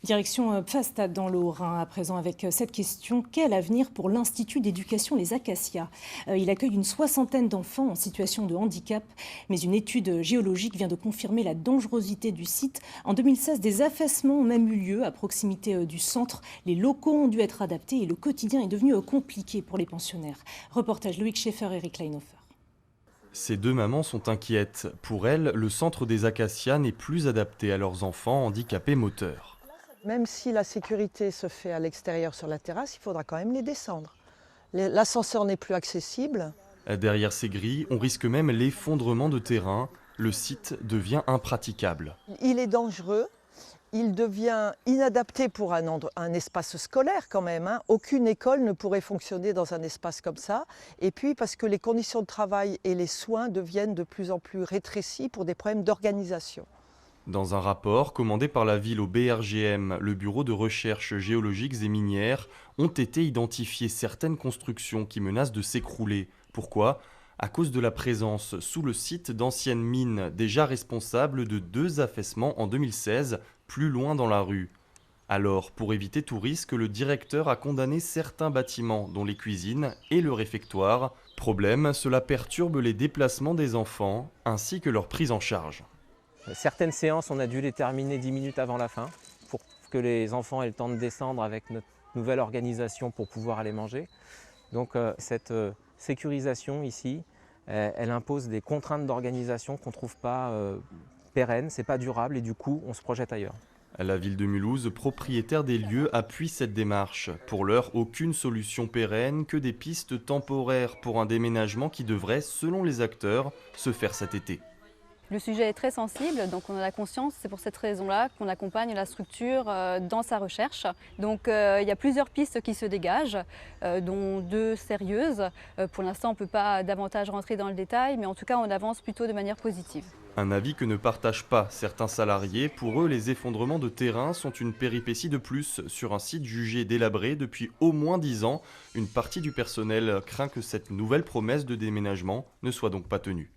Direction Pfastad dans l'Haut-Rhin, à présent avec cette question. Quel avenir pour l'Institut d'éducation Les Acacias? Il accueille une soixantaine d'enfants en situation de handicap, mais une étude géologique vient de confirmer la dangerosité du site. En 2016, des affaissements ont même eu lieu à proximité du centre. Les locaux ont dû être adaptés et le quotidien est devenu compliqué pour les pensionnaires. Reportage Loïc Schaeffer et Eric Kleinhofer. Ces deux mamans sont inquiètes. Pour elles, le centre des Acacias n'est plus adapté à leurs enfants handicapés moteurs. Même si la sécurité se fait à l'extérieur sur la terrasse, il faudra quand même les descendre. L'ascenseur n'est plus accessible. Derrière ces grilles, on risque même l'effondrement de terrain. Le site devient impraticable. Il est dangereux, il devient inadapté pour un espace scolaire quand même. Aucune école ne pourrait fonctionner dans un espace comme ça. Et puis parce que les conditions de travail et les soins deviennent de plus en plus rétrécis pour des problèmes d'organisation. Dans un rapport commandé par la ville au BRGM, le Bureau de recherches géologiques et minières, ont été identifiées certaines constructions qui menacent de s'écrouler. Pourquoi ? À cause de la présence sous le site d'anciennes mines déjà responsables de 2 affaissements en 2016, plus loin dans la rue. Alors, pour éviter tout risque, le directeur a condamné certains bâtiments, dont les cuisines et le réfectoire. Problème, cela perturbe les déplacements des enfants, ainsi que leur prise en charge. Certaines séances, on a dû les terminer 10 minutes avant la fin, pour que les enfants aient le temps de descendre avec notre nouvelle organisation pour pouvoir aller manger. Donc cette sécurisation ici, elle impose des contraintes d'organisation qu'on ne trouve pas pérennes, c'est pas durable et du coup on se projette ailleurs. La ville de Mulhouse, propriétaire des lieux, appuie cette démarche. Pour l'heure, aucune solution pérenne, que des pistes temporaires pour un déménagement qui devrait, selon les acteurs, se faire cet été. Le sujet est très sensible, donc on a la conscience, c'est pour cette raison-là qu'on accompagne la structure dans sa recherche. Donc il y a plusieurs pistes qui se dégagent, dont 2 sérieuses. Pour l'instant on ne peut pas davantage rentrer dans le détail, mais en tout cas on avance plutôt de manière positive. Un avis que ne partagent pas certains salariés. Pour eux, les effondrements de terrain sont une péripétie de plus sur un site jugé délabré depuis au moins 10 ans. Une partie du personnel craint que cette nouvelle promesse de déménagement ne soit donc pas tenue.